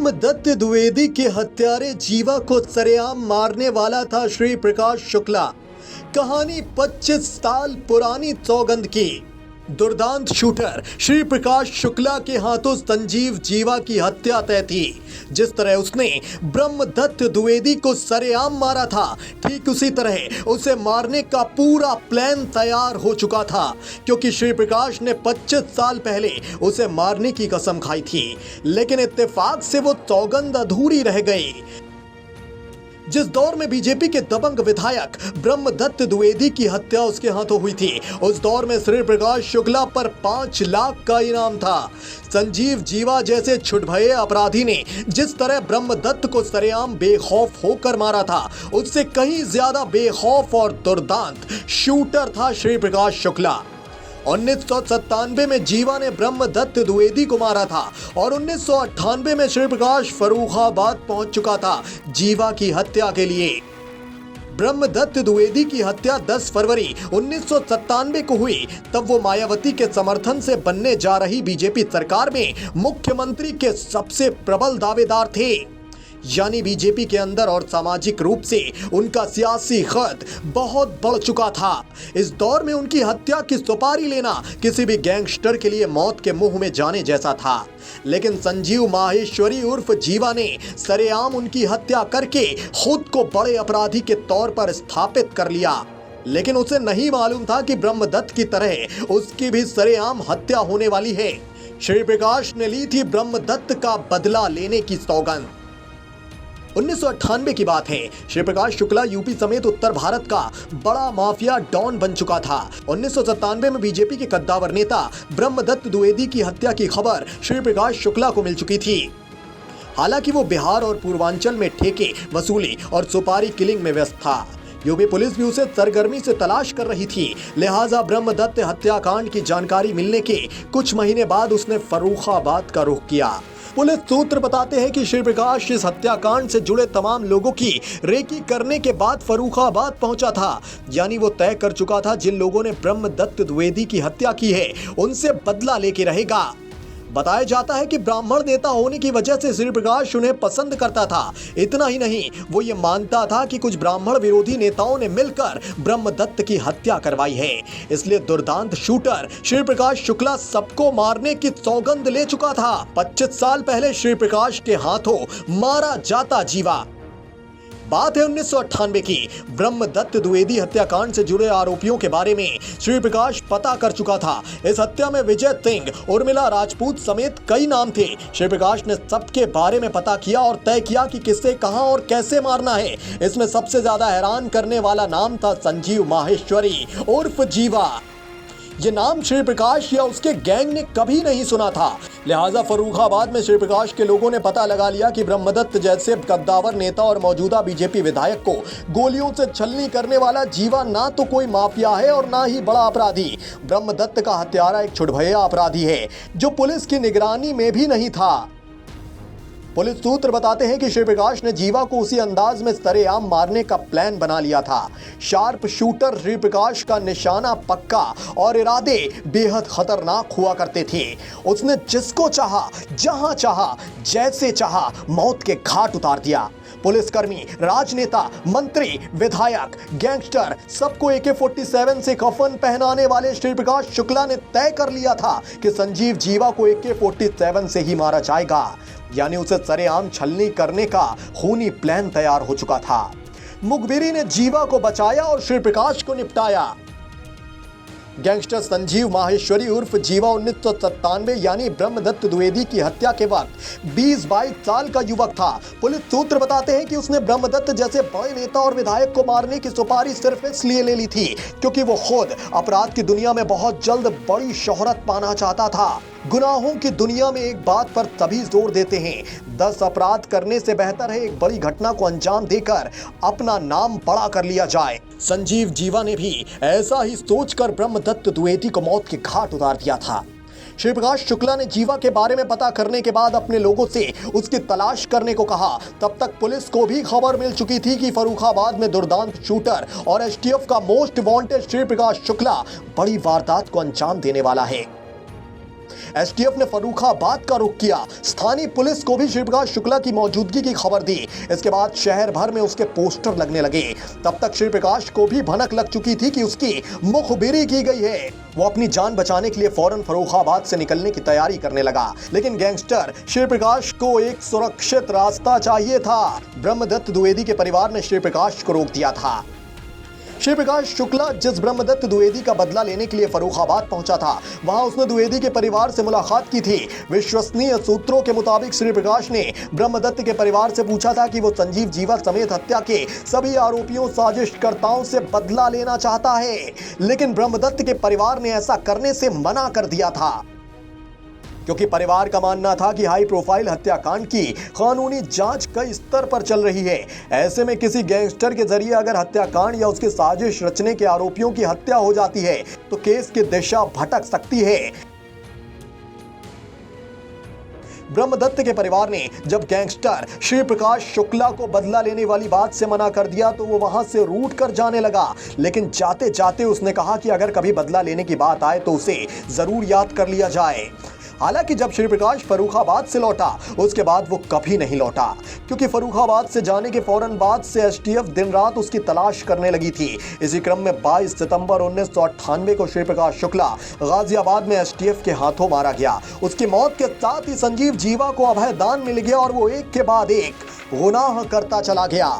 ब्रह्मदत्त द्विवेदी के हत्यारे जीवा को सरेआम मारने वाला था श्री प्रकाश शुक्ला। कहानी 25 साल पुरानी सौगंध की। दुर्दांत शूटर श्री प्रकाश शुक्ला के हाथों संजीव जीवा की हत्या तय थी। जिस तरह उसने ब्रह्मदत्त द्विवेदी को सरेआम मारा था, ठीक उसी तरह उसे मारने का पूरा प्लान तैयार हो चुका था, क्योंकि श्री प्रकाश ने 25 साल पहले उसे मारने की कसम खाई थी। लेकिन इत्तेफाक से वो सौगंध अधूरी रह गई। जिस दौर में बीजेपी के दबंग विधायक ब्रह्मदत्त द्विवेदी की हत्या उसके हाथों हुई थी, उस दौर में श्री प्रकाश शुक्ला पर 5 लाख का इनाम था। संजीव जीवा जैसे छुटभये अपराधी ने जिस तरह ब्रह्मदत्त को सरेआम बेखौफ होकर मारा था, उससे कहीं ज्यादा बेखौफ और दुर्दांत शूटर था श्री प्रकाश शुक्ला। 1997 में जीवा ने ब्रह्मदत्त द्विवेदी को मारा था और 1998 में श्री प्रकाश फर्रुखाबाद पहुंच चुका था जीवा की हत्या के लिए। ब्रह्मदत्त द्विवेदी की हत्या 10 फरवरी 1997 को हुई। तब वो मायावती के समर्थन से बनने जा रही बीजेपी सरकार में मुख्यमंत्री के सबसे प्रबल दावेदार थे। यानी बीजेपी के अंदर और सामाजिक रूप से उनका सियासी खत बहुत बढ़ चुका था। इस दौर में उनकी हत्या की सुपारी लेना किसी भी गैंगस्टर के लिए मौत के मुंह में जाने जैसा था। लेकिन संजीव माहेश्वरी उर्फ जीवा ने सरेआम उनकी हत्या करके खुद को बड़े अपराधी के तौर पर स्थापित कर लिया। लेकिन उसे नहीं मालूम था कि ब्रह्मदत्त की तरह उसकी भी सरेआम हत्या होने वाली है। श्री प्रकाश ने ली थी ब्रह्मदत्त का बदला लेने की सौगंध। 1998 की बात है। श्री प्रकाश शुक्ला यूपी समेत उत्तर भारत का बड़ा माफिया डॉन बन चुका था। 1997 में बीजेपी के कद्दावर नेता ब्रह्मदत्त द्विवेदी की हत्या की खबर श्री प्रकाश शुक्ला को मिल चुकी थी। हालांकि वो बिहार और पूर्वांचल में ठेके वसूली और सुपारी किलिंग में व्यस्त था। यूपी पुलिस भी उसे सरगर्मी से तलाश कर रही थी। लिहाजा ब्रह्मदत्त हत्याकांड की जानकारी मिलने के कुछ महीने बाद उसने फर्रुखाबाद का रुख किया। पुलिस सूत्र बताते हैं कि श्री प्रकाश इस हत्याकांड से जुड़े तमाम लोगों की रेकी करने के बाद फर्रुखाबाद पहुंचा था। यानी वो तय कर चुका था जिन लोगों ने ब्रह्मदत्त द्विवेदी की हत्या की है उनसे बदला लेके रहेगा। बताया जाता है कि ब्राह्मण नेता होने की वजह से श्री प्रकाश उन्हें पसंद करता था। इतना ही नहीं, वो ये मानता था कि कुछ ब्राह्मण विरोधी नेताओं ने मिलकर ब्रह्मदत्त की हत्या करवाई है। इसलिए दुर्दांत शूटर श्री प्रकाश शुक्ला सबको मारने की सौगंध ले चुका था। 25 साल पहले श्री प्रकाश के हाथों मारा जाता जीवा। बात है 1998 की। ब्रह्मदत्त द्विवेदी हत्याकांड से जुड़े आरोपियों के बारे में श्री प्रकाश पता कर चुका था। इस हत्या में विजय सिंह, उर्मिला राजपूत समेत कई नाम थे। श्री प्रकाश ने सबके बारे में पता किया और तय किया कि किसे कहां और कैसे मारना है। इसमें सबसे ज्यादा हैरान करने वाला नाम था संजीव माहेश्वरी उर्फ जीवा। ये नाम श्री प्रकाश या उसके गैंग ने कभी नहीं सुना था। लिहाजा फर्रुखाबाद में श्री प्रकाश के लोगों ने पता लगा लिया कि ब्रह्मदत्त जैसे कद्दावर नेता और मौजूदा बीजेपी विधायक को गोलियों से छलनी करने वाला जीवा ना तो कोई माफिया है और ना ही बड़ा अपराधी। ब्रह्मदत्त का हत्यारा एक छुटभया अपराधी है जो पुलिस की निगरानी में भी नहीं था। पुलिस सूत्र बताते हैं कि श्री प्रकाश ने जीवा को उसी अंदाज में सरेआम मारने का प्लान बना लिया था। शार्प शूटर श्री प्रकाश का निशाना पक्का और इरादे बेहद खतरनाक हुआ करते थे। उसने जिसको चाहा, जहां चाहा, जैसे चाहा मौत के घाट उतार दिया। पुलिसकर्मी, राजनेता, मंत्री, विधायक, गैंगस्टर सबको AK-47 से कफन पहनाने वाले श्री प्रकाश शुक्ला ने तय कर लिया था कि संजीव जीवा को AK-47 से ही मारा जाएगा। यानी उसे सरेआम छलनी करने का खूनी प्लान तैयार हो चुका था। मुखबिरी ने जीवा को बचाया और श्री प्रकाश को निपटाया। गैंगस्टर संजीव माहेश्वरी उर्फ जीवा 1997 यानी ब्रह्मदत्त द्विवेदी की हत्या के वक्त 20-22 साल का युवक था। पुलिस सूत्र बताते हैं कि उसने ब्रह्मदत्त जैसे बड़े नेता और विधायक को मारने की सुपारी सिर्फ इसलिए ले ली थी क्योंकि वो खुद अपराध की दुनिया में बहुत जल्द बड़ी शोहरत पाना चाहता था। गुनाहों की दुनिया में एक बात पर सभी जोर देते हैं, 10 अपराध करने से बेहतर है एक बड़ी घटना को अंजाम देकर अपना नाम बड़ा कर लिया जाए। संजीव जीवा ने भी ऐसा ही सोचकर ब्रह्मदत्त द्विवेदी को मौत के घाट उतार दिया था। श्री प्रकाश शुक्ला ने जीवा के बारे में पता करने के बाद अपने लोगों से उसकी तलाश करने को कहा। तब तक पुलिस को भी खबर मिल चुकी थी कि फर्रुखाबाद में दुर्दांत शूटर और STF का मोस्ट वांटेड श्री प्रकाश शुक्ला बड़ी वारदात को अंजाम देने वाला है। एसटीएफ ने फर्रुखाबाद का रुख किया। स्थानीय पुलिस को भी श्री प्रकाश शुक्ला की मौजूदगी की खबर दी। इसके बाद शहर भर में उसके पोस्टर लगने लगे। तब तक श्री प्रकाश को भी भनक लग चुकी थी कि उसकी मुखबिरी की गई है। वो अपनी जान बचाने के लिए फौरन फर्रुखाबाद से निकलने की तैयारी करने लगा। लेकिन गैंगस्टर श्री प्रकाश को एक सुरक्षित रास्ता चाहिए था। ब्रह्मदत्त द्विवेदी के परिवार ने श्री प्रकाश को रोक दिया था। श्री प्रकाश शुक्ला जिस ब्रह्मदत्त द्विवेदी का बदला लेने के लिए फर्रुखाबाद पहुंचा था, वहां उसने द्विवेदी के परिवार से मुलाकात की थी। विश्वसनीय सूत्रों के मुताबिक श्री प्रकाश ने ब्रह्मदत्त के परिवार से पूछा था कि वो संजीव जीवा समेत हत्या के सभी आरोपियों साजिशकर्ताओं से बदला लेना चाहता है। लेकिन ब्रह्मदत्त के परिवार ने ऐसा करने से मना कर दिया था, क्योंकि परिवार का मानना था कि हाई प्रोफाइल हत्याकांड की कानूनी जांच कई स्तर पर चल रही है। ऐसे में किसी गैंगस्टर के जरिए अगर हत्याकांड या उसके साजिश रचने के आरोपियों की हत्या हो जाती है तो केस की दिशा भटक सकती है। ब्रह्मदत्त के परिवार ने जब गैंगस्टर श्री प्रकाश शुक्ला को बदला लेने वाली बात से मना कर दिया तो वो वहां से रूठ कर जाने लगा। लेकिन जाते जाते उसने कहा कि अगर कभी बदला लेने की बात आए तो उसे जरूर याद कर लिया जाए। हालांकि जब श्री प्रकाश फर्रुखाबाद से लौटा उसके बाद वो कभी नहीं लौटा, क्योंकि फर्रुखाबाद से जाने के फौरन बाद से एसटीएफ दिन रात उसकी तलाश करने लगी थी। इसी क्रम में 22 सितंबर 1998 को श्री प्रकाश शुक्ला गाजियाबाद में एसटीएफ के हाथों मारा गया। उसकी मौत के साथ ही संजीव जीवा को अभय दान मिल गया और वो एक के बाद एक गुनाह करता चला गया।